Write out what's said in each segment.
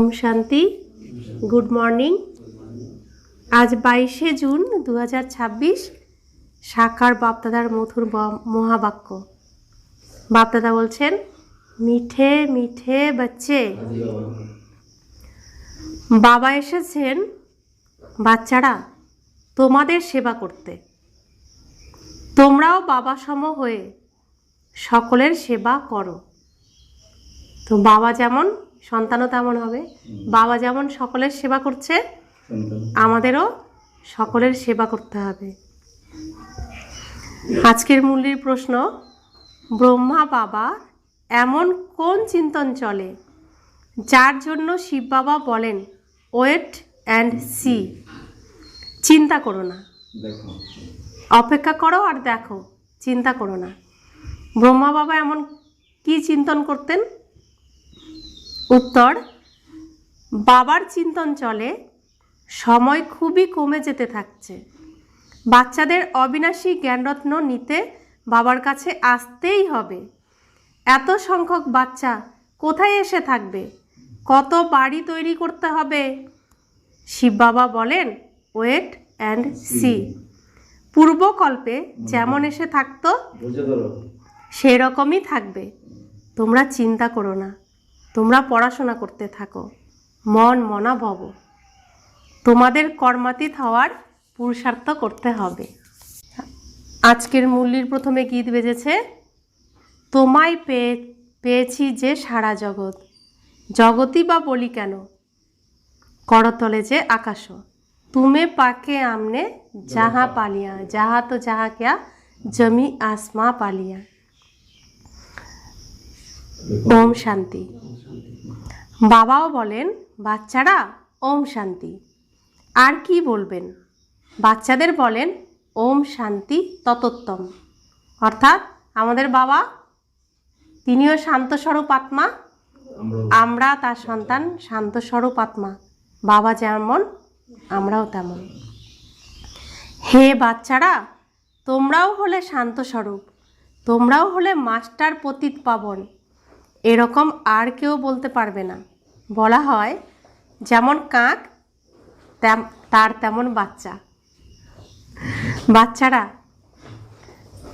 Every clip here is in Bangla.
ओम शांति। Good morning. आज 22 जून 2026 साकार बापदादार मधुर महावाक्य। बापदादा बोलছেন मीठे मीठे बच्चे। बाबा এসেছেন বাচ্চারা তোমাদের সেবা করতে। তোমরাও বাবা সম হয়ে সকলের সেবা করো। তো বাবা যেমন সন্তানও তেমন হবে। বাবা যেমন সকলের সেবা করছে আমাদেরও সকলের সেবা করতে হবে। আজকের মূল্যের প্রশ্ন, ব্রহ্মা বাবা এমন কোন চিন্তন চলে যার জন্য শিব বাবা বলেন ওয়েট অ্যান্ড সি, চিন্তা করো না, অপেক্ষা করো আর দেখো, চিন্তা করো না। ব্রহ্মা বাবা এমন কি চিন্তন করতেন? উত্তর, বাবার চিন্তন চলে সময় খুবই কমে যেতে থাকছে, বাচ্চাদের অবিনাশী জ্ঞানরত্ন নিতে বাবার কাছে আসতেই হবে। এত সংখ্যক বাচ্চা কোথায় এসে থাকবে, কত বাড়ি তৈরি করতে হবে। শিব বাবা বলেন ওয়েট অ্যান্ড সি। পূর্বকল্পে যেমন এসে থাকতো সেরকমই থাকবে। তোমরা চিন্তা করো না, তোমরা পড়াশোনা করতে থাকো, মন মনা ভব। তোমাদের কর্মাতীত হওয়ার পুরুষার্থ করতে হবে। আজকের মুরলির প্রথমে গীত বেজেছে, তোমায় পেয়েছি যে সারা জগৎ, জগতই বা বলি কেন, করতলে যে আকাশ, তুমে পাকে আমনে যাহা পালিয়া, যাহা তো যাহা ক্যা জমি আসমা পালিয়া। ওম শান্তি। বাবাও বলেন বাচ্চারা ওম শান্তি। আর কি বলবেন? বাচ্চাদের বলেন ওম শান্তি ততোত্তম। অর্থাৎ আমাদের বাবা তিনিও শান্তস্বরূপ আত্মা, আমরা তার সন্তান শান্তস্বরূপ আত্মা। বাবা যেমন আমরাও তেমন। হে বাচ্চারা, তোমরাও হলে শান্তস্বরূপ, তোমরাও হলে মাস্টার পতিত পাবন। এরকম আর কেউ বলতে পারবে না। বলা হয় যেমন কাক তার তেমন বাচ্চা। বাচ্চারা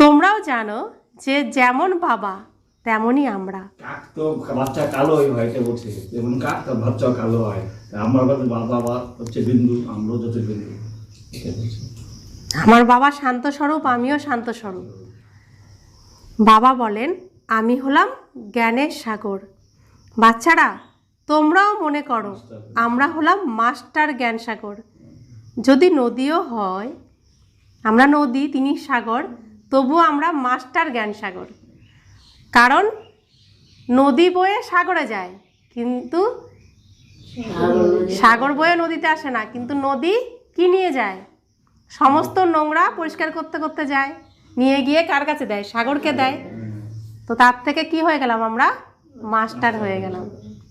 তোমরাও জানো যে যেমন বাবা তেমনই আমরা। কাক তো বাচ্চা কালো হয়, এটা বলছে যেমন কাক তো বাচ্চা কালো হয়, আমার বাবা হচ্ছে বিন্দু, আমরাও যত বিন্দু। আমার বাবা শান্ত স্বরূপ, আমিও শান্ত স্বরূপ। বাবা বলেন আমি হলাম জ্ঞানের সাগর। বাচ্চারা তোমরাও মনে করো আমরা হলাম মাস্টার জ্ঞান সাগর। যদি নদীও হয়, আমরা নদী তিনি সাগর, তবুও আমরা মাস্টার জ্ঞান সাগর। কারণ নদী বয়ে সাগরে যায়, কিন্তু সাগর বয়ে নদীতে আসে না। কিন্তু নদী কি নিয়ে যায়? সমস্ত নোংরা পরিষ্কার করতে করতে যায়, নিয়ে গিয়ে কার কাছে দেয়? সাগরকে দেয়। তো তার থেকে কি হয়ে গেলাম? আমরা মাস্টার হয়ে গেলাম,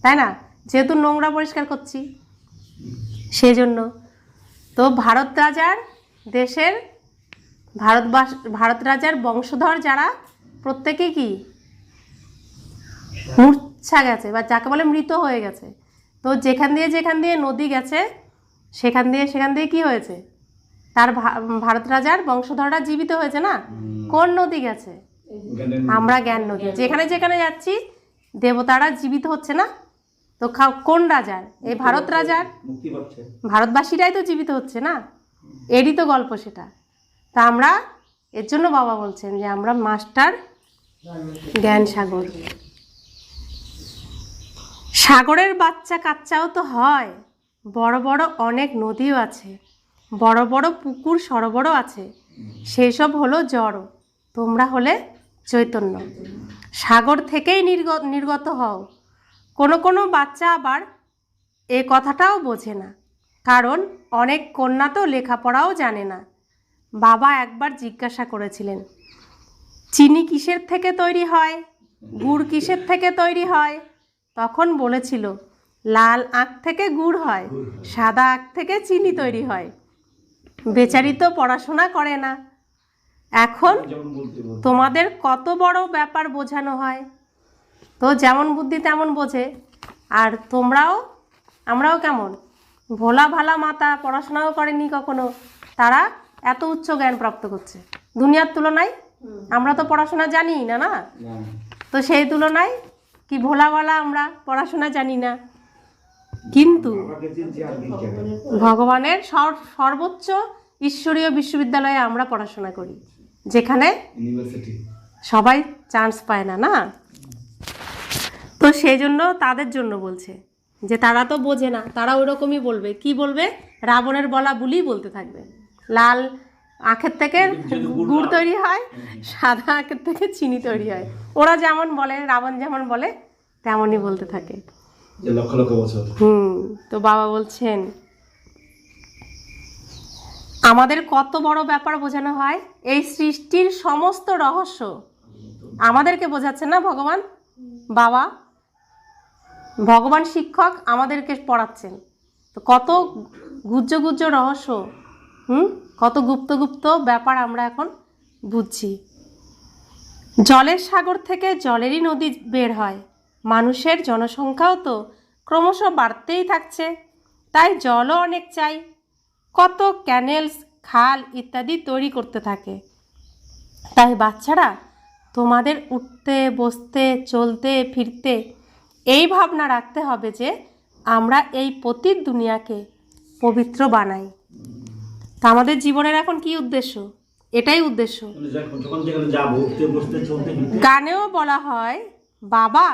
তাই না? যেহেতু নোংরা পরিষ্কার করছি সেজন্য। তো ভারত রাজার দেশের ভারত রাজার বংশধর যারা প্রত্যেকেই কি মূর্ছা গেছে, বা যাকে বলে মৃত হয়ে গেছে। তো যেখান দিয়ে নদী গেছে সেখান দিয়ে কি হয়েছে? তার ভারত রাজার বংশধররা জীবিত হয়েছে না? কোন নদী গেছে? আমরা জ্ঞান নদী। যেখানে যেখানে যাচ্ছি দেবতারা জীবিত হচ্ছে না? তো কোন রাজার? এই ভারত রাজার, ভারতবাসীরাই তো জীবিত হচ্ছে না? এরই তো গল্প সেটা। তা আমরা এর জন্য বাবা বলছেন যে আমরা মাস্টার জ্ঞান সাগর। সাগরের বাচ্চা কাচ্চাও তো হয়, বড় বড় অনেক নদীও আছে, বড় বড় পুকুর সরোবরও আছে। সেই সব হলো জড়, তোমরা হলে চৈতন্য। সাগর থেকেই নির্গত হও। কোনো বাচ্চা আবার এ কথাটাও বোঝে না, কারণ অনেক কন্যা তো লেখাপড়াও জানে না। বাবা একবার জিজ্ঞাসা করেছিলেন চিনি কিসের থেকে তৈরি হয়, গুড় কিসের থেকে তৈরি হয়? তখন বলেছিল লাল আখ থেকে গুড় হয়, সাদা আখ থেকে চিনি তৈরি হয়। বেচারি তো পড়াশোনা করে না। এখন তোমাদের কত বড় ব্যাপার বোঝানো হয়। তো যেমন বুদ্ধি তেমন বোঝে। আর তোমরাও আমরাও কেমন ভোলা ভালা মাতা, পড়াশোনাও করেনি কখনো, তারা এত উচ্চ জ্ঞান প্রাপ্ত করছে দুনিয়ার তুলনায়। আমরা তো পড়াশোনা জানি না, না? তো সেই তুলনায় কি ভোলা ভালা আমরা পড়াশোনা জানি না, কিন্তু ভগবানের সর্বোচ্চ ঈশ্বরীয় বিশ্ববিদ্যালয়ে আমরা পড়াশোনা করি, যেখানে সবাই চান্স পায় না, না? তো সেই জন্য তাদের জন্য বলছে যে তারা তো বোঝে না, তারা ওইরকমই বলবে। কি বলবে? রাবণের বলা বুলি বলতে থাকবে। লাল আখের থেকে গুড় তৈরি হয়, সাদা আখের থেকে চিনি তৈরি হয়। ওরা যেমন বলে, রাবণ যেমন বলে তেমনই বলতে থাকে। লক্ষ লক্ষ বছর। তো বাবা বলছেন আমাদের কত বড় ব্যাপার বোঝানো হয়। এই সৃষ্টির সমস্ত রহস্য আমাদেরকে বোঝাচ্ছে না ভগবান। বাবা ভগবান শিক্ষক আমাদেরকে পড়াচ্ছেন। তো কত গুজ্জ গুজ্জ রহস্য, কত গুপ্ত গুপ্ত ব্যাপার আমরা এখন বুঝছি। জলের সাগর থেকে জলেরই নদী বের হয়। মানুষের জনসংখ্যাও তো ক্রমশ বাড়তেই থাকছে, তাই জলও অনেক চাই। কত ক্যানেলস, খাল ইত্যাদি তৈরি করতে থাকে। তাই বাচ্চারা, তোমাদের উঠতে বসতে চলতে ফিরতে এই ভাবনা রাখতে হবে যে আমরা এই পতিত দুনিয়াকে পবিত্র বানাই। তা আমাদের জীবনের এখন কি উদ্দেশ্য? এটাই উদ্দেশ্য। গানেও বলা হয়, বাবা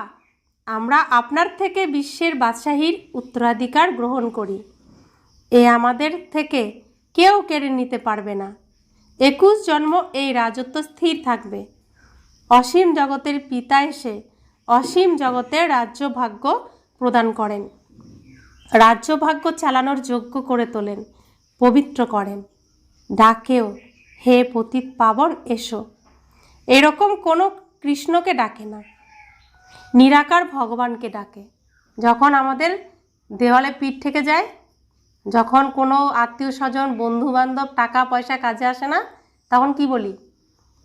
আমরা আপনার থেকে বিশ্বের বাদশাহীর উত্তরাধিকার গ্রহণ করি। এ আমাদের থেকে কেউ কেড়ে নিতে পারবে না। 21 জন্ম এই রাজত্ব স্থির থাকবে। অসীম জগতের পিতা এসে অসীম জগতের রাজ্যভাগ্য প্রদান করেন, রাজ্যভাগ্য চালানোর যোগ্য করে তোলেন, পবিত্র করেন। ডাকেও, হে পতিত পাবন এসো। এরকম কোনো কৃষ্ণকে ডাকে না, নিরাকার ভগবানকে ডাকে। যখন আমাদের দেওয়ালে পিঠ থেকে যায়, যখন কোনো আত্মীয় স্বজন বন্ধু বান্ধব টাকা পয়সা কাজে আসে না, তখন কি বলি?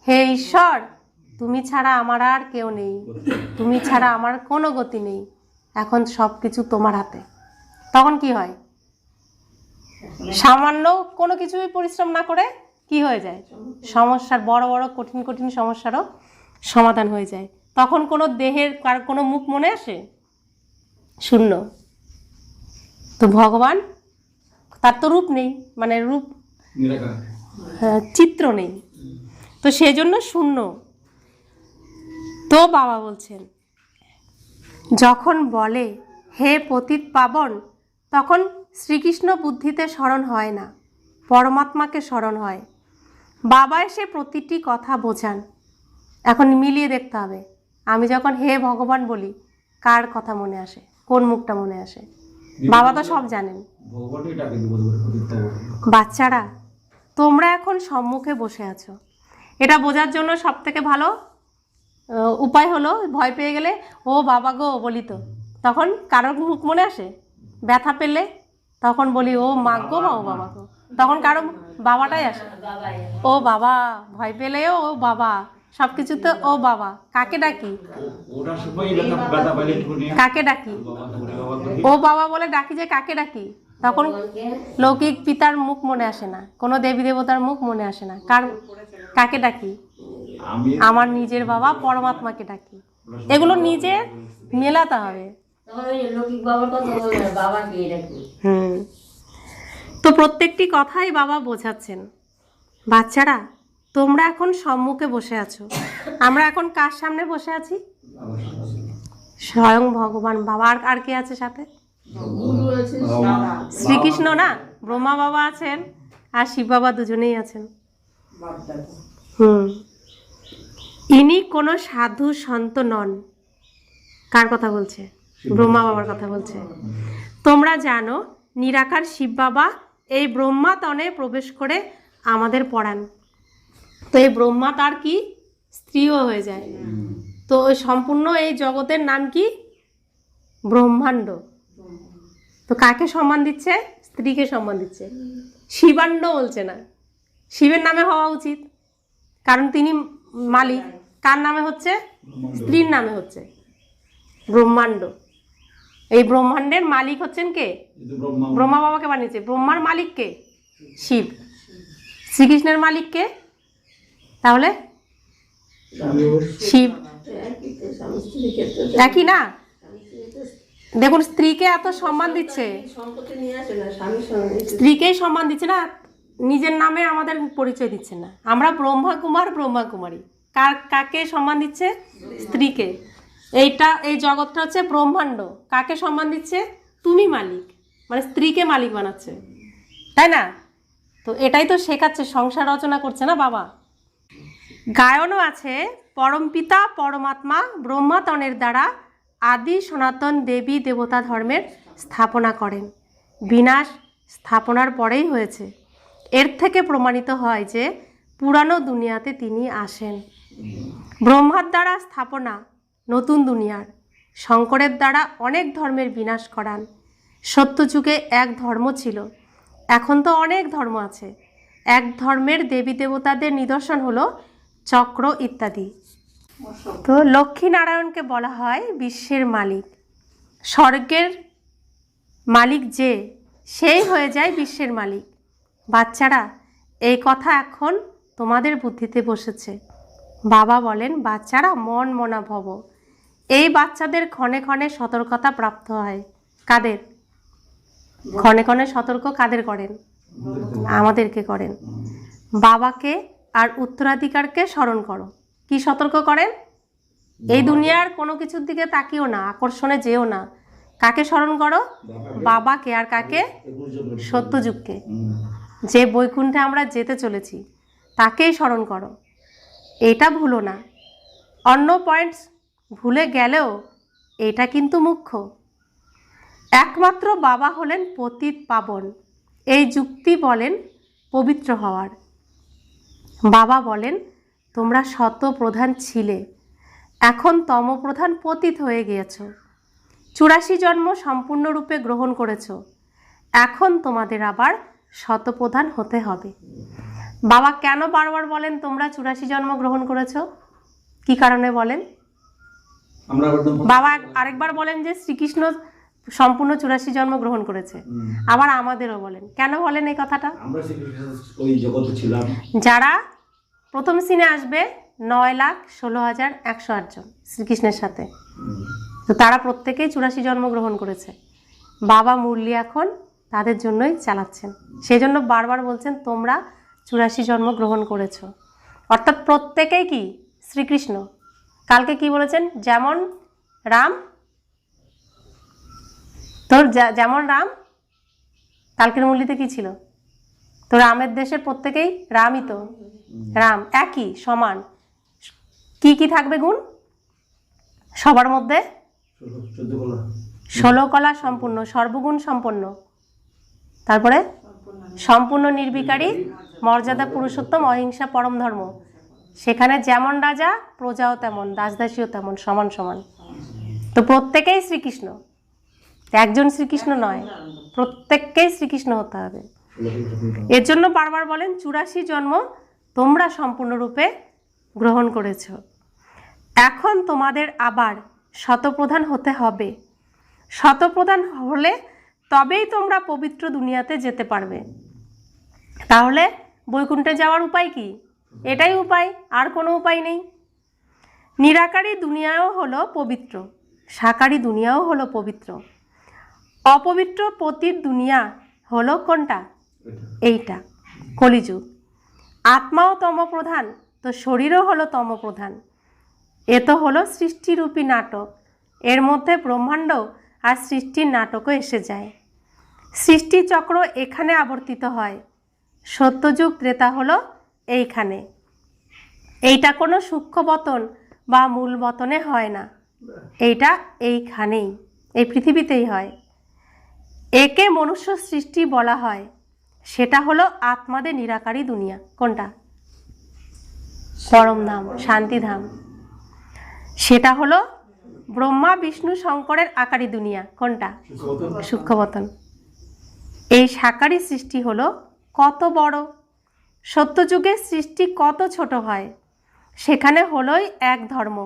হে ঈশ্বর, তুমি ছাড়া আমার আর কেউ নেই, তুমি ছাড়া আমার কোনো গতি নেই, এখন সব কিছু তোমার হাতে। তখন কি হয়? সামান্য কোনো কিছুই পরিশ্রম না করে কি হয়ে যায়? সমস্যার বড় বড় কঠিন কঠিন সমস্যারও সমাধান হয়ে যায়। তখন কোনো দেহের কার কোনো মুখ মনে আসে? শূন্য। তো ভগবান, তার তো রূপ নেই, মানে রূপ চিত্র নেই, তো সেজন্য শূন্য। তো বাবা বলছেন যখন বলে হে পতিত পাবন, তখন শ্রীকৃষ্ণ বুদ্ধিতে স্মরণ হয় না, পরমাত্মাকে স্মরণ হয়। বাবা এসে প্রতিটি কথা বোঝান। এখন মিলিয়ে দেখতে হবে, আমি যখন হে ভগবান বলি কার কথা মনে আসে, কোন মুখটা মনে আসে? বাবা তো সব জানেন। বাচ্চারা, তোমরা এখন সম্মুখে বসে আছো। এটা বোঝার জন্য সব থেকে ভালো উপায় হলো, ভয় পেয়ে গেলে ও বাবা গো বলি, তো তখন কারোর মুখ মনে আসে? ব্যথা পেলে তখন বলি ও মা গো মা, ও বাবা গো, তখন কারো বাবাটাই আসে। ও বাবা, ভয় পেলেও ও বাবা, সব কিছুতে ও বাবা। কাকে ডাকি? কাকে ডাকি? ও বাবা বলে ডাকি, যে কাকে ডাকি? তখন লৌকিক পিতার মুখ মনে আসে না, কোনো দেবী দেবতার মুখ মনে আসে না। কাকে ডাকি? আমার নিজের বাবা পরমাত্মাকে ডাকি। এগুলো নিজে মেলাতে হবে। তো প্রত্যেকটি কথাই বাবা বোঝাচ্ছেন, বাচ্চারা তোমরা এখন সম্মুখে বসে আছো। আমরা এখন কার সামনে বসে আছি? স্বয়ং ভগবান বাবা। আর কে আছে সাথে? শ্রীকৃষ্ণ না, ব্রহ্মা বাবা আছেন আর শিব বাবা, দুজনেই আছেন। ইনি কোনো সাধু সন্ত নন। কার কথা বলছে? ব্রহ্মা বাবার কথা বলছে। তোমরা জানো নিরাকার শিব বাবা এই ব্রহ্মা তনে প্রবেশ করে আমাদের পড়ান। তো এই ব্রহ্মা তার কি স্ত্রীও হয়ে যায়। তো সম্পূর্ণ এই জগতের নাম কি? ব্রহ্মাণ্ড। তো কাকে সম্মান দিচ্ছে? স্ত্রীকে সম্মান দিচ্ছে। শিবাণ্ড বলছে না, শিবের নামে হওয়া উচিত, কারণ তিনি মালিক। কার নামে হচ্ছে? স্ত্রীর নামে হচ্ছে ব্রহ্মাণ্ড। এই ব্রহ্মাণ্ডের মালিক হচ্ছেন কে? কিন্তু ব্রহ্মা ব্রহ্মা বাবাকে বানিয়েছে। ব্রহ্মার মালিক কে? শিব। শ্রীকৃষ্ণের মালিক কে তাহলে? শিব। একই না? দেখুন স্ত্রীকে এত সম্মান দিচ্ছে, স্ত্রীকেই সম্মান দিচ্ছে না, নিজের নামে আমাদের পরিচয় দিচ্ছে না। আমরা ব্রহ্মা কুমার ব্রহ্মা কুমারী। কাকে সম্মান দিচ্ছে? স্ত্রীকে। এই জগৎটা হচ্ছে ব্রহ্মাণ্ড, কাকে সম্মান দিচ্ছে? তুমি মালিক, মানে স্ত্রীকে মালিক বানাচ্ছে, তাই না? তো এটাই তো শেখাচ্ছে, সংসার রচনা করছে না বাবা। গায়নও আছে, পরমপিতা পরমাত্মা ব্রহ্মাতনের দ্বারা আদি সনাতন দেবী দেবতা ধর্মের স্থাপনা করেন। বিনাশ স্থাপনার পরেই হয়েছে। এর থেকে প্রমাণিত হয় যে পুরানো দুনিয়াতে তিনি আসেন। ব্রহ্মার দ্বারা স্থাপনা নতুন দুনিয়ার, শঙ্করের দ্বারা অনেক ধর্মের বিনাশ করান। সত্যযুগে এক ধর্ম ছিল, এখন তো অনেক ধর্ম আছে। এক ধর্মের দেবী দেবতাদের নিদর্শন হলো চক্র ইত্যাদি। তো লক্ষ্মীনারায়ণকে বলা হয় বিশ্বের মালিক। স্বর্গের মালিক যে, সেই হয়ে যায় বিশ্বের মালিক। বাচ্চারা, এই কথা এখন তোমাদের বুদ্ধিতে বসেছে। বাবা বলেন, বাচ্চারা মন মনা ভব। এই বাচ্চাদের ক্ষণে ক্ষণে সতর্কতা প্রাপ্ত হয়। কাদের ক্ষণে ক্ষণে সতর্ক কাদের করেন? আমাদেরকে করেন। বাবাকে আর উত্তরাধিকারকে স্মরণ করো। কি সতর্ক করেন? এই দুনিয়ার কোনো কিছুর দিকে তাকিও না, আকর্ষণে যেও না। কাকে স্মরণ করো? বাবাকে। আর কাকে? সত্যযুগকে, যে বৈকুণ্ঠে আমরা যেতে চলেছি, তাকেই স্মরণ করো। এটা ভুলো না। অন্য পয়েন্টস ভুলে গেলেও এটা কিন্তু মুখ্য। একমাত্র বাবা হলেন পতিত পাবন। এই যুক্তি বলেন পবিত্র হওয়ার। বাবা বলেন, তোমরা শতপ্রধান ছিলে, এখন তমপ্রধান পতিত হয়ে গিয়েছ। 84 জন্ম সম্পূর্ণরূপে গ্রহণ করেছ, এখন তোমাদের আবার শতপ্রধান হতে হবে। বাবা কেন বারবার বলেন তোমরা 84 জন্ম গ্রহণ করেছ? কি কারণে বলেন? বাবা আরেকবার বলেন যে শ্রীকৃষ্ণ সম্পূর্ণ 84 জন্ম গ্রহণ করেছে, আবার আমাদেরও বলেন। কেন বলেন এই কথাটা? যারা প্রথম সিনে আসবে 9,16,108 জন শ্রীকৃষ্ণের সাথে, তো তারা প্রত্যেকেই 84 জন্ম গ্রহণ করেছে। বাবা মুরলি এখন তাদের জন্যই চালাচ্ছেন, সেই জন্য বারবার বলছেন তোমরা 84 জন্ম গ্রহণ করেছ। অর্থাৎ প্রত্যেকেই কি শ্রীকৃষ্ণ। কালকে কি বলেছেন? যেমন রাম, তোর যেমন রাম, কালকের মুরলিতে কি ছিল? তো রামের দেশের প্রত্যেকেই রামই, তো রাম একই সমান। কি কি থাকবে গুণ সবার মধ্যে? 16 কলা সম্পূর্ণ, সর্বগুণ সম্পন্ন, তারপরে সম্পূর্ণ নির্বিকারী, মর্যাদা পুরুষোত্তম, অহিংসা পরম ধর্ম। সেখানে যেমন রাজা, প্রজাও তেমন, দাসদাসীও তেমন, সমান সমান। তো প্রত্যেকেই শ্রীকৃষ্ণ, একজন শ্রীকৃষ্ণ নয়, প্রত্যেককেই শ্রীকৃষ্ণ হতে হবে। এর জন্য বারবার বলেন 84 জন্ম তোমরা সম্পূর্ণরূপে গ্রহণ করেছ, এখন তোমাদের আবার শতপ্রধান হতে হবে। শতপ্রধান হলে তবেই তোমরা পবিত্র দুনিয়াতে যেতে পারবে। তাহলে বৈকুণ্ঠে যাওয়ার উপায় কি? এটাই উপায়, আর কোনো উপায় নেই। নিরাকারী দুনিয়াও হলো পবিত্র, সাকারী দুনিয়াও হলো পবিত্র। অপবিত্র পতিত দুনিয়া হলো কোনটা? এইটা, কলিযুগ। আত্মাও তমপ্রধান, তো শরীরও হলো তমপ্রধান। এ তো হলো সৃষ্টিরূপী নাটক। এর মধ্যে ব্রহ্মাণ্ড আর সৃষ্টির নাটকও এসে যায়। সৃষ্টিচক্র এখানে আবর্তিত হয়। সত্যযুগ ত্রেতা হলো এইখানে। এইটা কোনো সূক্ষ্ম বতন বা মূল বতনে হয় না, এইটা এইখানেই, এই পৃথিবীতেই হয়। একে মনুষ্য সৃষ্টি বলা হয়। সেটা হলো আত্মাদের নিরাকারী দুনিয়া। কোনটা? পরমধাম, শান্তিধাম। সেটা হলো ব্রহ্মা বিষ্ণু শঙ্করের আকারী দুনিয়া। কোনটা? সূক্ষ্মবতন। এই সাকারী সৃষ্টি হলো কত বড়। সত্যযুগের সৃষ্টি কত ছোট হয়, সেখানে হলোই এক ধর্ম।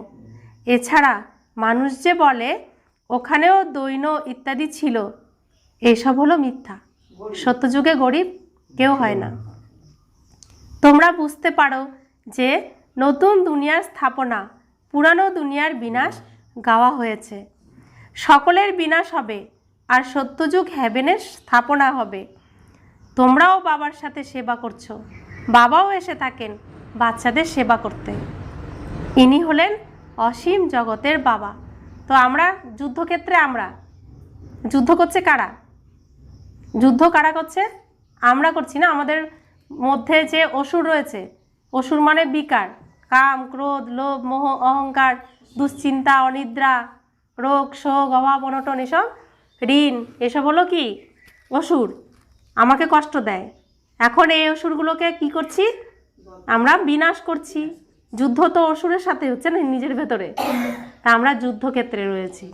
এছাড়া মানুষ যে বলে ওখানেও দৈন্য ইত্যাদি ছিল, এসব হলো মিথ্যা। সত্যযুগে গরিব কেউ হয় না। তোমরা বুঝতে পারো যে নতুন দুনিয়ার স্থাপনা, পুরানো দুনিয়ার বিনাশ গাওয়া হয়েছে। সকলের বিনাশ হবে আর সত্যযুগ হেভেনের স্থাপনা হবে। তোমরাও বাবার সাথে সেবা করছো, বাবাও এসে থাকেন বাচ্চাদের সেবা করতে। ইনি হলেন অসীম জগতের বাবা। তো আমরা যুদ্ধক্ষেত্রে, আমরা যুদ্ধ করছে কারা? যুদ্ধ কারা করছে? আমরা করছি না। আমাদের মধ্যে যে অসুর রয়েছে, অসুর মানে বিকার, কাম, ক্রোধ, লোভ, মোহ, অহংকার, দুশ্চিন্তা, অনিদ্রা, রোগ, শোক, অভাব, অনটন, এসব ঋণ, এসব হলো কি? অসুর। আমাকে কষ্ট দেয়। এখন এই অসুরগুলোকে কি করছি? আমরা বিনাশ করছি। যুদ্ধ তো অসুরের সাথে হচ্ছে না, নিজের ভেতরে। তা আমরা যুদ্ধক্ষেত্রে রয়েছি।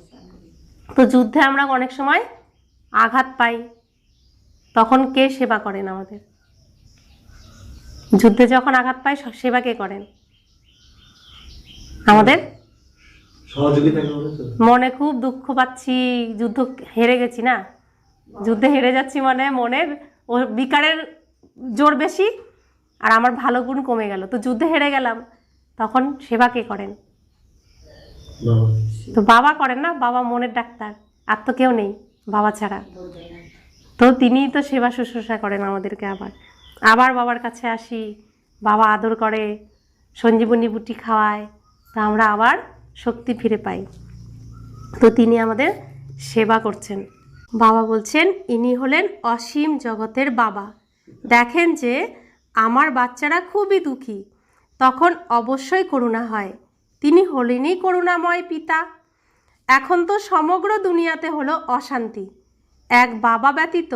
তো যুদ্ধে আমরা অনেক সময় আঘাত পাই, তখন কে সেবা করেন আমাদের? যুদ্ধে যখন আঘাত পাই সেবা কে করেন? আমাদের সহযোগিতা। মনে খুব দুঃখ পাচ্ছি, যুদ্ধ হেরে গেছি না, যুদ্ধে হেরে যাচ্ছি মানে মনের ও বিকারের জোর বেশি আর আমার ভালো গুণ কমে গেল, তো যুদ্ধে হেরে গেলাম, তখন সেবা কে করেন? তো বাবা করেন না। বাবা মনের ডাক্তার, আর তো কেউ নেই বাবা ছাড়া। তো তিনিই তো সেবা শুশ্রূষা করেন আমাদেরকে। আবার আবার বাবার কাছে আসি, বাবা আদর করে, সঞ্জীবনী বুটি খাওয়ায়, তা আমরা আবার শক্তি ফিরে পাই। তো তিনি আমাদের সেবা করছেন। বাবা বলছেন ইনি হলেন অসীম জগতের বাবা। দেখেন যে আমার বাচ্চারা খুবই দুঃখী, তখন অবশ্যই করুণা হয়। তিনি হলেনই করুণাময় পিতা। এখন তো সমগ্র দুনিয়াতে হলো অশান্তি। এক বাবা ব্যতীত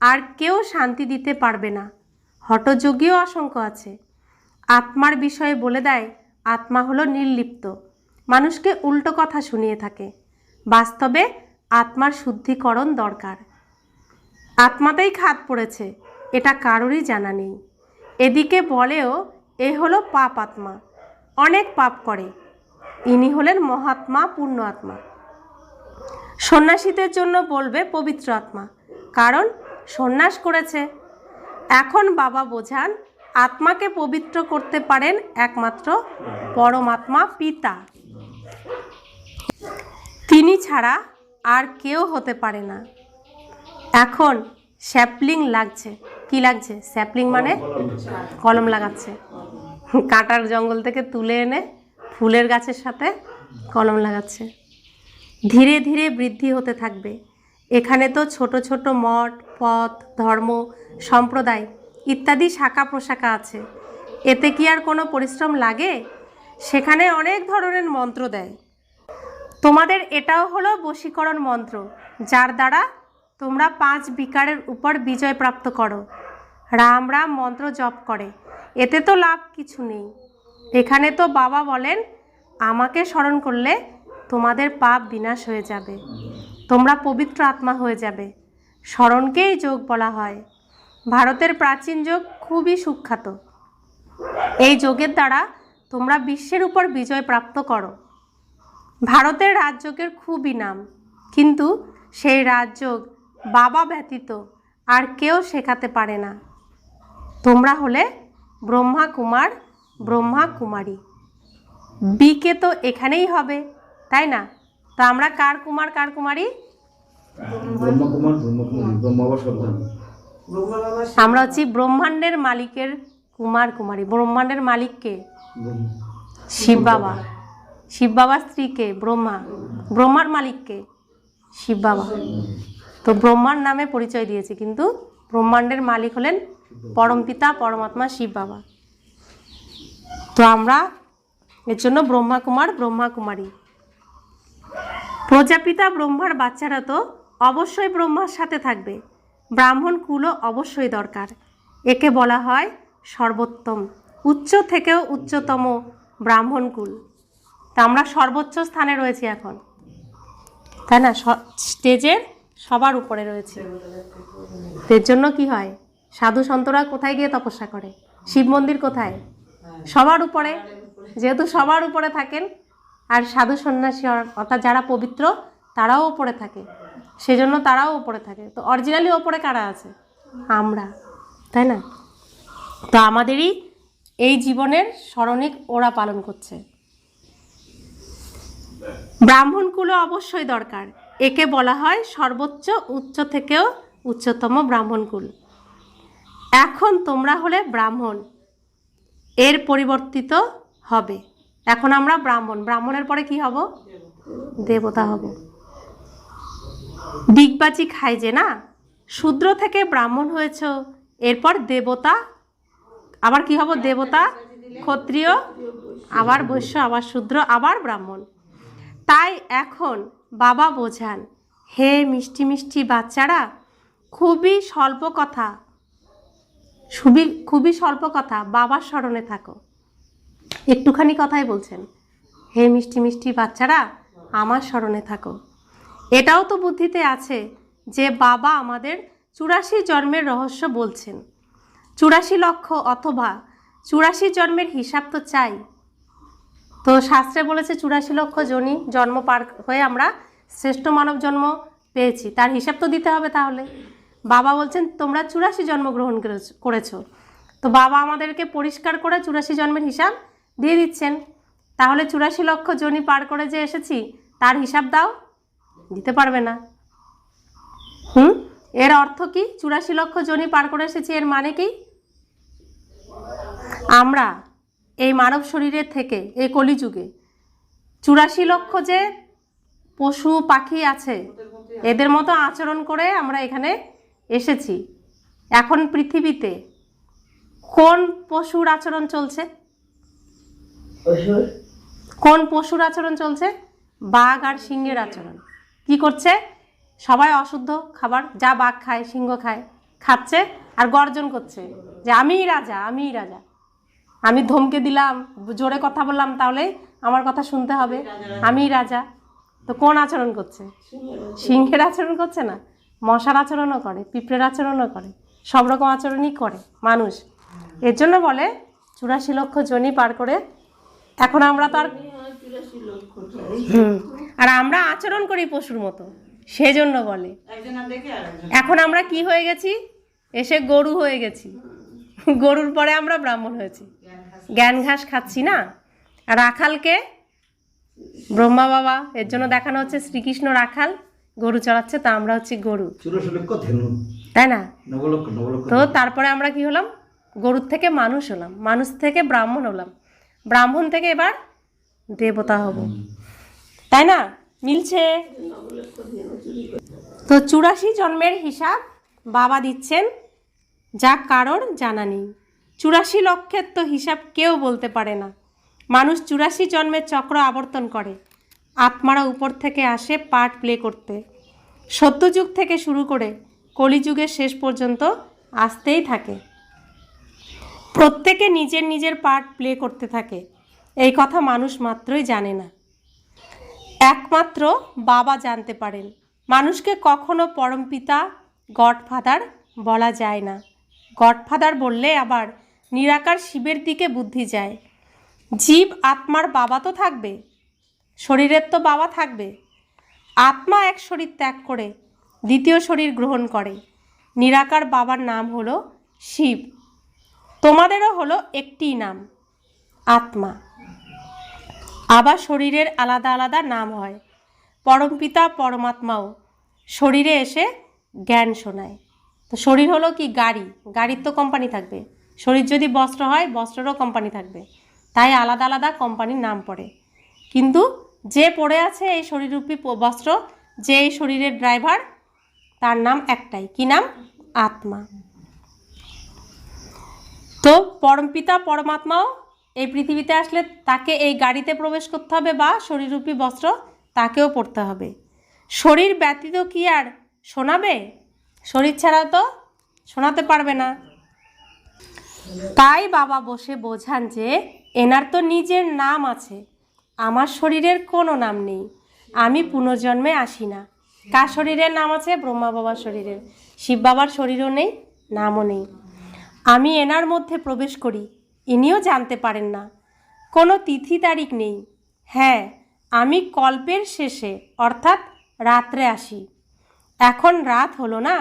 আর কেউ শান্তি দিতে পারবে না। হঠযোগীও অসংখ্য আছে। আত্মার বিষয়ে বলে দেয় আত্মা হলো নির্লিপ্ত, মানুষকে উল্টো কথা শুনিয়ে থাকে। বাস্তবে আত্মার শুদ্ধিকরণ দরকার। আত্মাতেই খাদ পড়েছে, এটা কারোরই জানা নেই। এদিকে বলেও এ হলো পাপ আত্মা, অনেক পাপ করে। ইনি হলেন মহাত্মা, পূর্ণ আত্মা। সন্ন্যাসীদের জন্য বলবে পবিত্র আত্মা, কারণ সন্ন্যাস করেছে। এখন বাবা বোঝান আত্মাকে পবিত্র করতে পারেন একমাত্র পরমাত্মা পিতা। তিনি ছাড়া আর কেউ হতে পারে না। এখন স্যাপলিং লাগছে। কি লাগছে? স্যাপলিং মানে কলম লাগাচ্ছে। কাঁটার জঙ্গল থেকে তুলে এনে ফুলের গাছের সাথে কলম লাগাচ্ছে। ধীরে ধীরে বৃদ্ধি হতে থাকবে। এখানে তো ছোট ছোট মঠ, পথ, ধর্ম, সম্প্রদায় ইত্যাদি শাখা প্রশাখা আছে। এতে কি আর কোনো পরিশ্রম লাগে? সেখানে অনেক ধরনের মন্ত্র দেয়। তোমাদের এটাও হলো বশীকরণ মন্ত্র, যার দ্বারা তোমরা 5 বিকারের উপর বিজয় প্রাপ্ত করো। রাম রাম মন্ত্র জপ করে, এতে তো লাভ কিছু নেই। এখানে তো বাবা বলেন আমাকে স্মরণ করলে তোমাদের পাপ বিনাশ হয়ে যাবে, তোমরা পবিত্র আত্মা হয়ে যাবে। স্মরণকেই যোগ বলা হয়। ভারতের প্রাচীন যোগ খুবই সুখ্যাত। এই যোগের দ্বারা তোমরা বিশ্বের উপর বিজয় প্রাপ্ত করো। ভারতের রাজযোগের খুবই নাম, কিন্তু সেই রাজযোগ বাবা ব্যতীত আর কেউ শেখাতে পারে না। তোমরা হলে ব্রহ্মা কুমার, ব্রহ্মা কুমারী। বিকে তো এখানেই হবে, তাই না? তো আমরা কার কুমার, কার কুমারী? ব্রহ্মকুমার, ব্রহ্মকুমারী, ব্রহ্মবাবা সন্তান। আমরা হচ্ছি ব্রহ্মাণ্ডের মালিকের কুমার কুমারী। ব্রহ্মাণ্ডের মালিককে শিব বাবা, শিব বাবার স্ত্রীকে ব্রহ্মা, ব্রহ্মার মালিককে শিব বাবা। তো ব্রহ্মার নামে পরিচয় দিয়েছে, কিন্তু ব্রহ্মাণ্ডের মালিক হলেন পরমপিতা পরমাত্মা শিব বাবা। তো আমরা এর জন্য ব্রহ্মা কুমার, ব্রহ্মা কুমারী। প্রজাপিতা ব্রহ্মার বাচ্চারা তো অবশ্যই ব্রহ্মার সাথে থাকবে। ব্রাহ্মণ কুলও অবশ্যই দরকার। একে বলা হয় সর্বোত্তম, উচ্চ থেকেও উচ্চতম ব্রাহ্মণ কুল। তা আমরা সর্বোচ্চ স্থানে রয়েছি এখন, তাই না? স্টেজের সবার উপরে রয়েছে। এর জন্য কি হয়? সাধু সন্তরা কোথায় গিয়ে তপস্যা করে? শিব মন্দির কোথায়? সবার উপরে। যেহেতু সবার উপরে থাকেন, আর সাধু সন্ন্যাসী অর্থাৎ যারা পবিত্র, তারাও ওপরে থাকে, সেজন্য তারাও ওপরে থাকে। তো অরিজিনালি ওপরে কারা আছে? আমরা, তাই না? তো আমাদেরই এই জীবনের স্মরণিক ওরা পালন করছে। ব্রাহ্মণকুল অবশ্যই দরকার, একে বলা হয় সর্বোচ্চ উচ্চ থেকেও উচ্চতম ব্রাহ্মণকুল। এখন তোমরা হলে ব্রাহ্মণ, এর পরিবর্তিত হবে। এখন আমরা ব্রাহ্মণ, ব্রাহ্মণের পরে কি হব? দেবতা হব। ডিগবাজি খাই যে না, শূদ্র থেকে ব্রাহ্মণ হয়েছ, এরপর দেবতা, আবার কি হব? দেবতা, ক্ষত্রিয়, আবার বৈশ্য, আবার শূদ্র, আবার ব্রাহ্মণ। তাই এখন বাবা বোঝান, হে মিষ্টি মিষ্টি বাচ্চারা, খুবই স্বল্প কথা, খুবই স্বল্প কথা, বাবার স্মরণে থাকো। একটুখানি কথাই বলছেন, হে মিষ্টি মিষ্টি বাচ্চারা, আমার স্মরণে থাকো। এটাও তো বুদ্ধিতে আছে যে বাবা আমাদের 84 জন্মের রহস্য বলছেন। 84 লক্ষ অথবা 84 জন্মের হিসাব তো চাই। তো শাস্ত্রে বলেছে 84 লক্ষ জন্ম পার হয়ে আমরা শ্রেষ্ঠ মানব জন্ম পেয়েছি, তার হিসাব তো দিতে হবে। তাহলে বাবা বলছেন তোমরা 84 জন্ম গ্রহণ করেছো, তো বাবা আমাদেরকে পরিষ্কার করে 84 জন্মের হিসাব দিয়ে দিচ্ছেন। তাহলে 84 লক্ষ যোনি পার করে যে এসেছি, তার হিসাব দাও, দিতে পারবে না। এর অর্থ কি? 84 লক্ষ যোনি পার করে এসেছি, এর মানে কি? আমরা এই মানব শরীরের থেকে এই কলিযুগে 84 লক্ষ যে পশু পাখি আছে, এদের মতো আচরণ করে আমরা এখানে এসেছি। এখন পৃথিবীতে কোন পশুর আচরণ চলছে? কোন পশুর আচরণ চলছে? বাঘ আর সিংহের আচরণ। কি করছে? সবাই অশুদ্ধ খাবার, যা বাঘ খায়, সিংহ খায়, খাচ্ছে আর গর্জন করছে যে আমিই রাজা, আমিই রাজা। আমি ধমকে দিলাম, জোরে কথা বললাম, তাহলে আমার কথা শুনতে হবে, আমিই রাজা। তো কোন আচরণ করছে? সিংহের আচরণ করছে না, মশার আচরণও করে, পিঁপড়ের আচরণও করে, সব রকম আচরণই করে মানুষ। এর জন্য বলে 84 লক্ষ যোনি পার করে এখন আমরা তো আর আমরা আচরণ করি পশুর মতো, সেজন্য বলে। এখন আমরা কি হয়ে গেছি? এসে গরু হয়ে গেছি, গরুর পরে আমরা ব্রাহ্মণ হয়েছি, জ্ঞান ঘাস খাচ্ছি না। আর রাখালকে ব্রহ্মা বাবা, এর জন্য দেখানো হচ্ছে শ্রীকৃষ্ণ রাখাল, গরু চড়াচ্ছে, তা আমরা হচ্ছি গরু, তাই না? তো তারপরে আমরা কি হলাম? গরুর থেকে মানুষ হলাম, মানুষ থেকে ব্রাহ্মণ হলাম, ব্রাহ্মণ থেকে এবার দেবতা হব, তাই না? মিলছে? তো 84 জন্মের হিসাব বাবা দিচ্ছেন, যা কারোর জানা নেই। 84 লক্ষের তো হিসাব কেউ বলতে পারে না। মানুষ 84 জন্মের চক্র আবর্তন করে, আত্মারা উপর থেকে আসে পার্ট প্লে করতে। সত্যযুগ থেকে শুরু করে কলিযুগের শেষ পর্যন্ত আসতেই থাকে। প্রত্যেকে নিজের নিজের পার্ট প্লে করতে থাকে, এই কথা মানুষ মাত্রই জানে না, একমাত্র বাবা জানতে পারেন। মানুষকে কখনো পরমপিতা, গডফাদার বলা যায় না। গডফাদার বললে আবার নিরাকার শিবের দিকে বুদ্ধি যায়। জীব আত্মার বাবা তো থাকবে, শরীরের তো বাবা থাকবে। আত্মা এক শরীর ত্যাগ করে দ্বিতীয় শরীর গ্রহণ করে। নিরাকার বাবার নাম হলো শিব, তোমাদেরও হলো একটি নাম, আত্মা। আবার শরীরের আলাদা আলাদা নাম হয়। পরমপিতা পরমাত্মাও শরীরে এসে জ্ঞান শোনায়। তো শরীর হলো কি? গাড়ি, গাড়ির তো কোম্পানি থাকবে। শরীর যদি বস্ত্র হয়, বস্ত্রেরও কোম্পানি থাকবে, তাই আলাদা আলাদা কোম্পানির নাম পড়ে। কিন্তু যে পড়ে আছে এই শরীররূপী বস্ত্র, যে এই শরীরের ড্রাইভার, তার নাম একটাই। কি নাম? আত্মা। তো পরমপিতা পরমাত্মাও এই পৃথিবীতে আসলে তাকে এই গাড়িতে প্রবেশ করতে হবে, বা শরীররূপী বস্ত্র তাকেও পরতে হবে। শরীর ব্যতীত কি আর শোনাবে? শরীর ছাড়া তো শোনাতে পারবে না। তাই বাবা বসে বোঝান যে এনার তো নিজের নাম আছে, আমার শরীরের কোনো নাম নেই, আমি পুনর্জন্মে আসি না। কার শরীরের নাম আছে? ব্রহ্মা বাবার শরীরের। শিব বাবার শরীরও নেই, নামও নেই। আমি এনার মধ্যে প্রবেশ করি, ইনিও জানতে পারেন না। কোনো তিথি তারিখ নেই। হ্যাঁ, আমি কল্পের শেষে অর্থাৎ রাত্রে আসি। এখন রাত হলো না,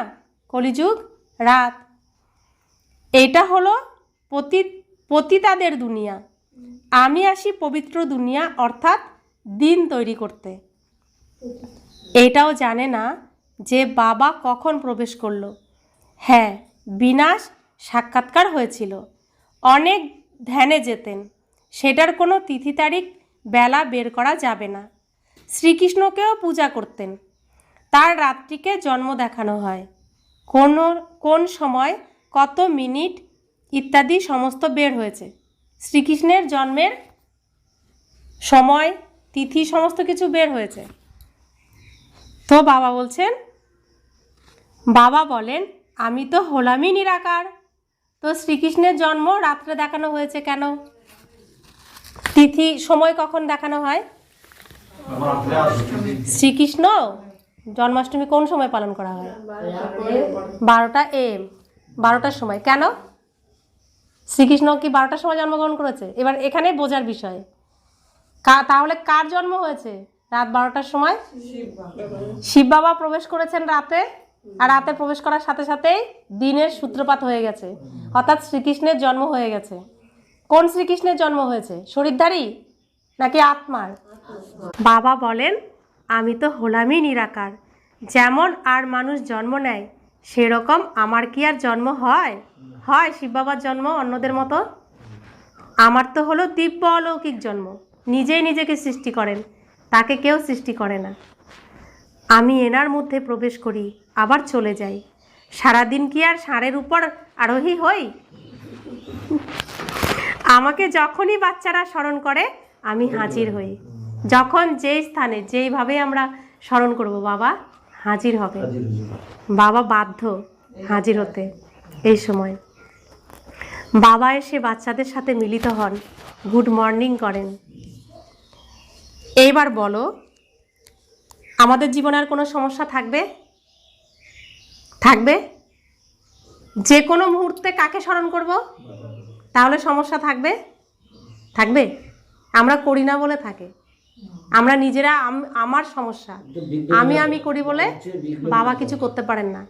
কলিযুগ রাত। এটা হলো পতিতাদের দুনিয়া। আমি আসি পবিত্র দুনিয়া, অর্থাৎ দিন তৈরি করতে। এটাও জানে না যে বাবা কখন প্রবেশ করলো। হ্যাঁ, বিনাশ সাক্ষাৎকার হয়েছিল। অনেক ধ্যানে যেতেন, সেটার কোনো তিথি তারিখ বেলা বের করা যাবে না। শ্রীকৃষ্ণকেও পূজা করতেন, তার রাত্রিকে জন্ম দেখানো হয়। কোন সময় কত মিনিট ইত্যাদি সমস্ত বের হয়েছে। শ্রীকৃষ্ণের জন্মের সময়, তিথি সমস্ত কিছু বের হয়েছে। তো বাবা বলছেন, বাবা বলেন আমি তো হলামই নিরাকার। তো শ্রীকৃষ্ণের জন্ম রাত্রে দেখানো হয়েছে কেন? তিথি সময় কখন দেখানো হয়? শ্রীকৃষ্ণ জন্মাষ্টমী কোন সময় পালন করা হয়? 12টা AM, 12টার সময়। কেন? শ্রীকৃষ্ণ কি 12টার সময় জন্মগ্রহণ করেছে? এবার এখানে বোঝার বিষয়। তাহলে কার জন্ম হয়েছে রাত 12টার সময়? শিব বাবা প্রবেশ করেছেন রাতে, আর রাতে প্রবেশ করার সাথে সাথেই দিনের সূত্রপাত হয়ে গেছে, অর্থাৎ শ্রীকৃষ্ণের জন্ম হয়ে গেছে। কোন শ্রীকৃষ্ণের জন্ম হয়েছে? শরীরধারী নাকি আত্মার? বাবা বলেন আমি তো হলামই নিরাকার। যেমন আর মানুষ জন্ম নেয়, সেরকম আমার কি আর জন্ম হয়? শিব বাবার জন্ম অন্যদের মতো? আমার তো হলো দিব্য অলৌকিক জন্ম। নিজেই নিজেকে সৃষ্টি করেন, তাকে কেউ সৃষ্টি করে না। আমি এনার মধ্যে প্রবেশ করি, আবার চলে যাই। সারাদিন কি আর ষাঁড়ের উপর আরোহী হই? আমাকে যখনই বাচ্চারা স্মরণ করে আমি হাজির হই। যখন যেই স্থানে যেইভাবে আমরা স্মরণ করব, বাবা হাজির হবে। বাবা বাধ্য হাজির হতে। এই সময় বাবা এসে বাচ্চাদের সাথে মিলিত হন, গুড মর্নিং করেন। এইবার বলো, আমাদের জীবনে আর কোনো সমস্যা থাকবে? যে কোনো মুহূর্তে কাকে স্মরণ করব? তাহলে সমস্যা থাকবে? আমরা করি না বলে থাকে। আমরা নিজেরা আমার সমস্যা, আমি করি বলে বাবা কিছু করতে পারেন না।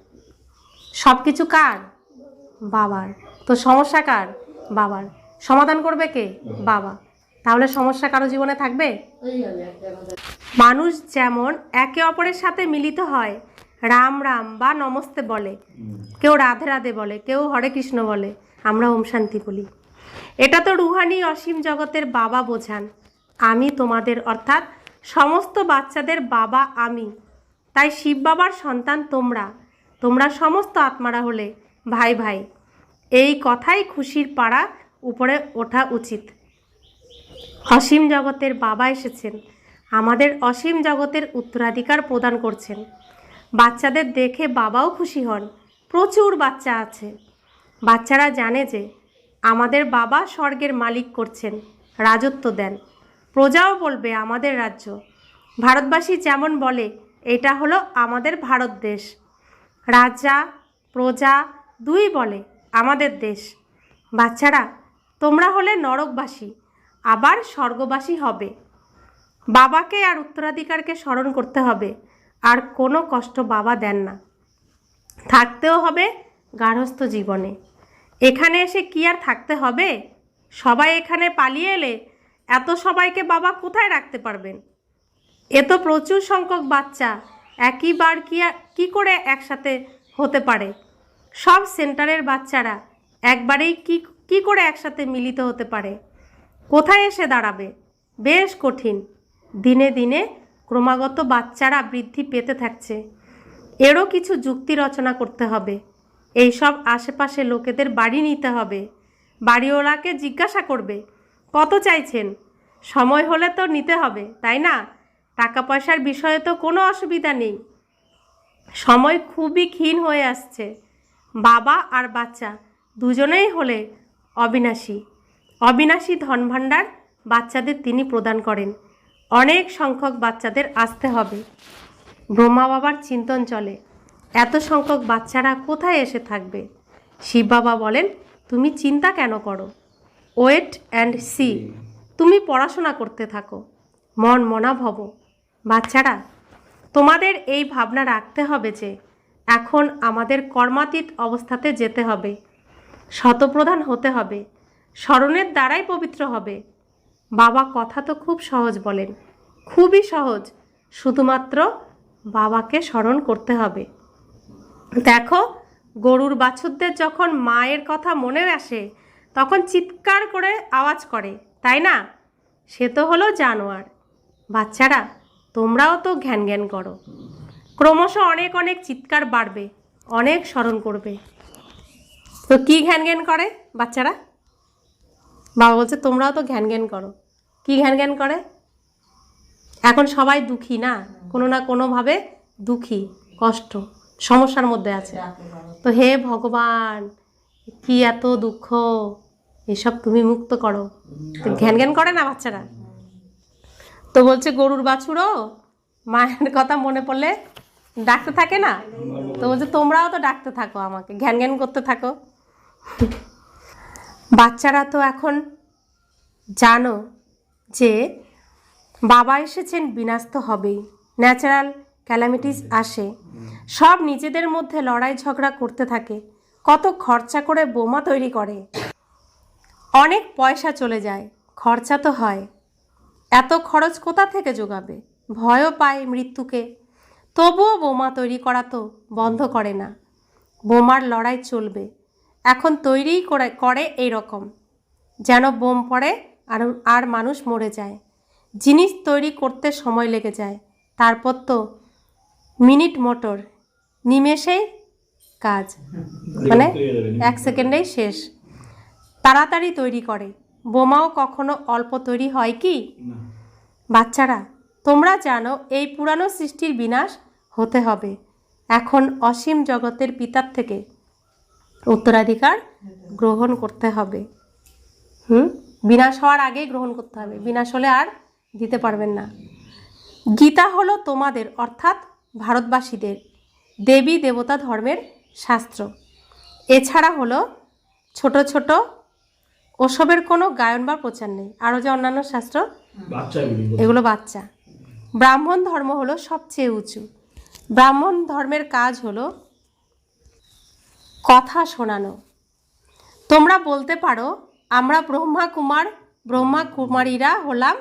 সব কিছু কার? বাবার। তো সমস্যা কার? বাবার। সমাধান করবে কে? বাবা। তাহলে সমস্যা কারো জীবনে থাকবে? মানুষ যেমন একে অপরের সাথে মিলিত হয়, রাম রাম বা নমস্তে বলে, কেউ রাধে রাধে বলে, কেউ হরে কৃষ্ণ বলে, আমরা ওম শান্তি বলি। এটা তো রুহানি অসীম জগতের বাবা বোঝান। আমি তোমাদের, অর্থাৎ সমস্ত বাচ্চাদের বাবা আমি। তাই শিব বাবার সন্তান তোমরা সমস্ত আত্মারা হলে ভাই ভাই। এই কথাই খুশির পাড়া উপরে ওঠা উচিত। অসীম জগতের বাবা এসেছেন, আমাদের অসীম জগতের উত্তরাধিকার প্রদান করছেন। বাচ্চাদের দেখে বাবাও খুশি হন। প্রচুর বাচ্চা আছে। বাচ্চারা জানে যে আমাদের বাবা স্বর্গের মালিক করছেন, রাজত্ব দেন। প্রজাও বলবে আমাদের রাজ্য। ভারতবাসী যেমন বলে এটা হলো আমাদের ভারত দেশ। রাজা প্রজা দুই বলে আমাদের দেশ। বাচ্চারা তোমরা হলে নরকবাসী, আবার স্বর্গবাসী হবে। বাবাকে আর উত্তরাধিকারকে স্মরণ করতে হবে। আর কোনো কষ্ট বাবা দেন না। থাকতেও হবে গার্হস্থ্য জীবনে। এখানে এসে কি আর থাকতে হবে? সবাই এখানে পালিয়ে এলে এত সবাইকে বাবা কোথায় রাখতে পারবেন? এ তো প্রচুর সংখ্যক বাচ্চা, একইবার কি করে একসাথে হতে পারে? সব সেন্টারের বাচ্চারা একবারেই কি করে একসাথে মিলিত হতে পারে? কোথায় এসে দাঁড়াবে? বেশ কঠিন। দিনে দিনে ক্রমাগত বাচ্চারা বৃদ্ধি পেতে থাকছে। এরও কিছু যুক্তি রচনা করতে হবে। এইসব আশেপাশে লোকেদের বাড়ি নিতে হবে। বাড়িওয়ালাকে জিজ্ঞাসা করবে কত চাইছেন, সময় হলে তো নিতে হবে, তাই না? টাকা পয়সার বিষয়ে তো কোনো অসুবিধা নেই। সময় খুবই ক্ষীণ হয়ে আসছে। বাবা আর বাচ্চা দুজনেই হলে অবিনাশী ধনভাণ্ডার বাচ্চাদের তিনি প্রদান করেন। অনেক সংখ্যক বাচ্চাদের আসতে হবে। ব্রহ্মা বাবার চিন্তন চলে, এত সংখ্যক বাচ্চারা কোথায় এসে থাকবে? শিব বাবা বলেন তুমি চিন্তা কেন করো? Wait and see. তুমি পড়াশোনা করতে থাকো, মনা ভব। বাচ্চারা তোমাদের এই ভাবনা রাখতে হবে যে এখন আমাদের কর্মাতীত অবস্থাতে যেতে হবে, শতপ্রধান হতে হবে, স্মরণের দ্বারাই পবিত্র হবে। বাবা কথা তো খুব সহজ বলেন, খুবই সহজ, শুধুমাত্র বাবাকে স্মরণ করতে হবে। দেখো, গরুর বাছুরদের যখন মায়ের কথা মনে আসে তখন চিৎকার করে আওয়াজ করে, তাই না? সে তো হলো জানোয়ার। বাচ্চারা, তোমরাও তো ঘ্যান ঘ্যান করো, ক্রমশ অনেক অনেক চিৎকার বাড়বে, অনেক স্মরণ করবে। তো কি ঘ্যান ঘ্যান করে বাচ্চারা? বাবা বলছে তোমরাও তো ঘ্যান ঘ্যান করো। কি ঘ্যান ঘ্যান করে? এখন সবাই দুঃখী না, কোনো না কোনোভাবে দুঃখী, কষ্ট, সমস্যার মধ্যে আছে। তো হে ভগবান, কি এত দুঃখ, এসব তুমি মুক্ত করো। তো ঘ্যান ঘ্যান করে না বাচ্চারা? তো বলছে গরুর বাছুরও মায়ের কথা মনে পড়লে ডাকতে থাকে না? তো বলছে তোমরাও তো ডাকতে থাকো, আমাকে ঘ্যান ঘ্যান করতে থাকো। বাচ্চারা তো এখন জানো যে বাবা এসেছেন, বিনাশ তো হবেই, ন্যাচারাল ক্যালামিটিস আসে, সব নিজেদের মধ্যে লড়াই ঝগড়া করতে থাকে, কত খরচা করে বোমা তৈরি করে, অনেক পয়সা চলে যায়, খরচা তো হয়। এত খরচ কোথা থেকে যোগাবে? ভয়ও পায় মৃত্যুকে, তবুও বোমা তৈরি করা তো বন্ধ করে না। বোমার লড়াই চলবে, এখন তৈরিই করে এই রকম যেন বোম পড়ে আর মানুষ মরে যায়। জিনিস তৈরি করতে সময় লেগে যায়, তারপর তো মিনিট মোটর, নিমেষেই কাজ, মানে 1 সেকেন্ডেই শেষ। তাড়াতাড়ি তৈরি করে। বোমাও কখনো অল্প তৈরি হয় কি? বাচ্চারা, তোমরা জানো এই পুরানো সৃষ্টির বিনাশ হতে হবে, এখন অসীম জগতের পিতার থেকে উত্তরাধিকার গ্রহণ করতে হবে। বিনাশ হওয়ার আগেই গ্রহণ করতে হবে, বিনাশ হলে আর দিতে পারবেন না। গীতা হলো তোমাদের অর্থাৎ ভারতবাসীদের দেবী দেবতা ধর্মের শাস্ত্র। এছাড়া হলো ছোট ছোট ওসবের কোনো গায়ন বা প্রচার নেই। আরও যে অন্যান্য শাস্ত্র, এগুলো বাচ্চা। ব্রাহ্মণ ধর্ম হলো সবচেয়ে উঁচু। ব্রাহ্মণ ধর্মের কাজ হলো কথা শোনানো। তোমরা বলতে পারো আমরা ব্রহ্মা কুমারীরা হলাম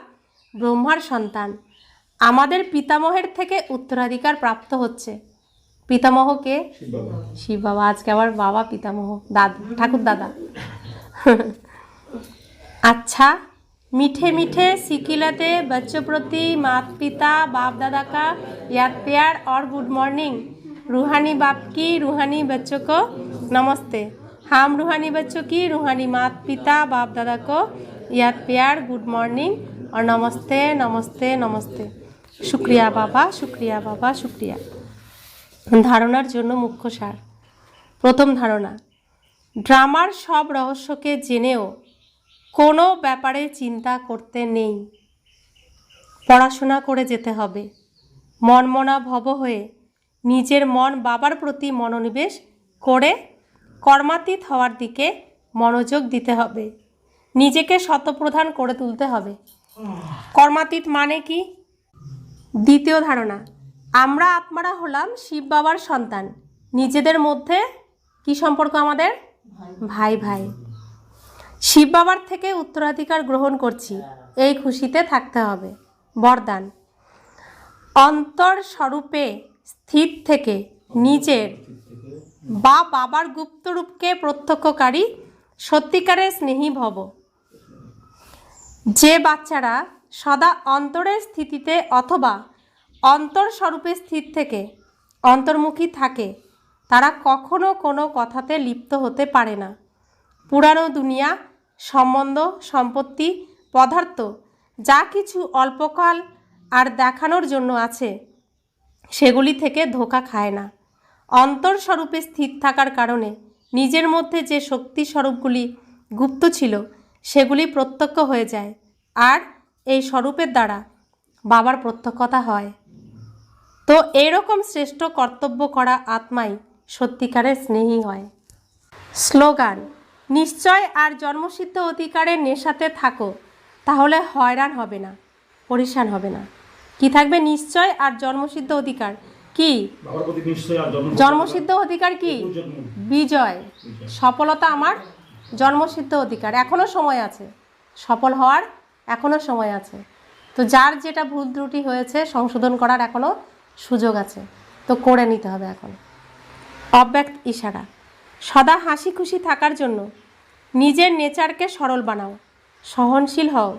ব্রহ্মার সন্তান, আমাদের পিতামহের থেকে উত্তরাধিকার প্রাপ্ত হচ্ছে। পিতামহকে শিব বাবা, আজকে আবার বাবা পিতামহ, দাদু, ঠাকুর দাদা। अच्छा, मीठे मीठे सिकिलते बच्चों प्रति माता पिता बाप दादा का याद प्यार और गुड मॉर्निंग। रूहानी बाप की रूहानी बच्चों को नमस्ते। हम रूहानी बच्चों की रूहानी माता पिता बाप दादा को याद प्यार, गुड मॉर्निंग और नमस्ते नमस्ते नमस्ते। शुक्रिया बाबा, शुक्रिया बाबा, शुक्रिया। धारणार जन्य मुख्य सार। प्रथम धारणा, ड्रामार सब रहस्यके जेनेও কোনো ব্যাপারে চিন্তা করতে নেই, পড়াশোনা করে যেতে হবে। মনমনা ভব হয়ে নিজের মন বাবার প্রতি মনোনিবেশ করে কর্মাতীত হওয়ার দিকে মনোযোগ দিতে হবে, নিজেকে শতপ্রধান করে তুলতে হবে। কর্মাতীত মানে কি? দ্বিতীয় ধারণা, আমরা আত্মারা হলাম শিব বাবার সন্তান। নিজেদের মধ্যে কি সম্পর্ক আমাদের? ভাই ভাই। শিব বাবার থেকে উত্তরাধিকার গ্রহণ করছি, এই খুশিতে থাকতে হবে। বরদান, অন্তর স্বরূপে স্থিত থেকে নিজের বা বাবার গুপ্ত রূপকে প্রত্যক্ষকারী সত্যিকারের স্নেহী ভব। যে বাচ্চারা সদা অন্তরের স্থিতিতে অথবা অন্তর স্বরূপে স্থিত থেকে অন্তর্মুখী থাকে, তারা কখনো কোনো কথাতে লিপ্ত হতে পারে না। পুরানো দুনিয়া, সম্বন্ধ, সম্পত্তি, পদার্থ যা কিছু অল্পকাল আর দেখানোর জন্য আছে, সেগুলি থেকে ধোঁকা খায় না। অন্তরস্বরূপে স্থির থাকার কারণে নিজের মধ্যে যে শক্তি স্বরূপগুলি গুপ্ত ছিল সেগুলি প্রত্যক্ষ হয়ে যায়, আর এই স্বরূপের দ্বারা বাবার প্রত্যক্ষতা হয়। তো এইরকম শ্রেষ্ঠ কর্তব্য করা আত্মাই সত্যিকারের স্নেহী হয়। স্লোগান, নিশ্চয় আর জন্মসিদ্ধ অধিকারের নেশাতে থাকো, তাহলে হয়রান হবে না, পরিশান হবে না। কি থাকবে? নিশ্চয় আর জন্মসিদ্ধ অধিকার। কি? বাবার প্রতি নিশ্চয় আর জন্মসিদ্ধ অধিকার কি? বিজয়। সফলতা আমার জন্মসিদ্ধ অধিকার। এখনো সময় আছে, সফল হওয়ার এখনো সময় আছে। তো যার যেটা ভুল ত্রুটি হয়েছে সংশোধন করার এখনো সুযোগ আছে, তো করে নিতে হবে এখন। অব্যক্ত ইশারা। সদা হাসি খুশি থাকার জন্য নিজের নেচারকে সরল বানাও, সহনশীল হও।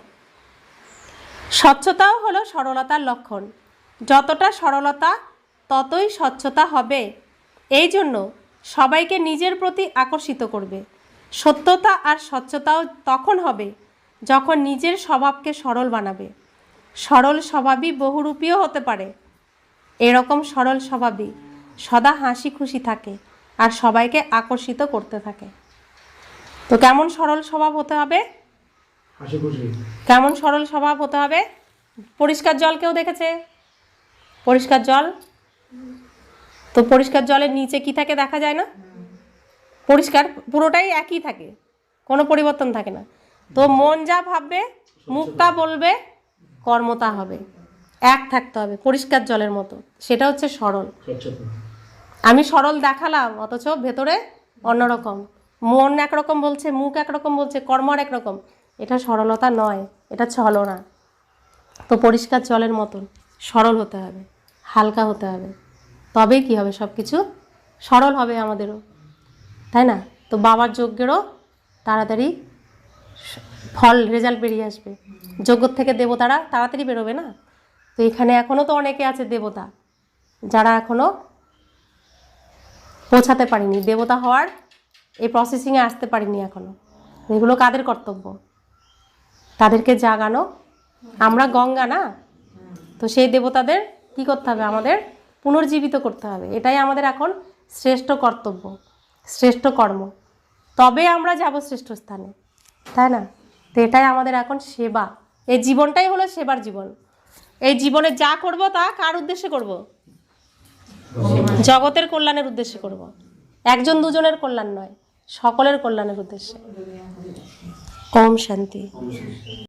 স্বচ্ছতাও হলো সরলতার লক্ষণ। যতটা সরলতা ততই স্বচ্ছতা হবে। এই জন্য সবাইকে নিজের প্রতি আকর্ষিত করবে। সত্যতা আর স্বচ্ছতাও তখন হবে যখন নিজের স্বভাবকে সরল বানাবে। সরল স্বভাবই বহুরূপীও হতে পারে। এরকম সরল স্বভাবই সদা হাসি খুশি থাকে আর সবাইকে আকর্ষিত করতে থাকে। তো কেমন সরল স্বভাব হতে হবে? হাসি খুশি। কেমন সরল স্বভাব হতে হবে? পরিষ্কার জল কেউ দেখেছে? পরিষ্কার জল, তো পরিষ্কার জলের নিচে কি থাকে দেখা যায় না? পরিষ্কার পুরোটাই একই থাকে, কোনো পরিবর্তন থাকে না। তো মন যা ভাববে, মুখ তা বলবে, কর্ম তা হবে। এক থাকতে হবে পরিষ্কার জলের মতো, সেটা হচ্ছে সরল। স্বচ্ছতা। আমি সরল দেখালাম অথচ ভেতরে অন্যরকম, মন একরকম বলছে, মুখ একরকম বলছে, কর্ম আর একরকম, এটা সরলতা নয়, এটা ছলনা। তো পরিষ্কার জলের মতন সরল হতে হবে, হালকা হতে হবে, তবেই কি হবে? সব কিছু সরল হবে আমাদেরও, তাই না? তো বাবার যজ্ঞেরও তাড়াতাড়ি ফল, রেজাল্ট বেরিয়ে আসবে। যজ্ঞ থেকে দেবতারা তাড়াতাড়ি বেরোবে না? তো এখানে এখনও তো অনেকে আছে দেবতা, যারা এখনও পৌঁছাতে পারিনি, দেবতা হওয়ার এই প্রসেসিংয়ে আসতে পারিনি এখনও। এগুলো কাদের কর্তব্য? তাদেরকে জাগানো। আমরা গঙ্গা না, তো সেই দেবতাদের কি করতে হবে? আমাদের পুনর্জীবিত করতে হবে। এটাই আমাদের এখন শ্রেষ্ঠ কর্তব্য, শ্রেষ্ঠ কর্ম। তবে আমরা যাব শ্রেষ্ঠ স্থানে, তাই না? তো এটাই আমাদের এখন সেবা। এই জীবনটাই হলো সেবার জীবন। এই জীবনে যা করব তা কার উদ্দেশ্যে করব? জগতের কল্যাণের উদ্দেশ্যে করব। একজন দুজনের কল্যাণ নয়, সকলের কল্যাণের উদ্দেশ্যে। ওম শান্তি।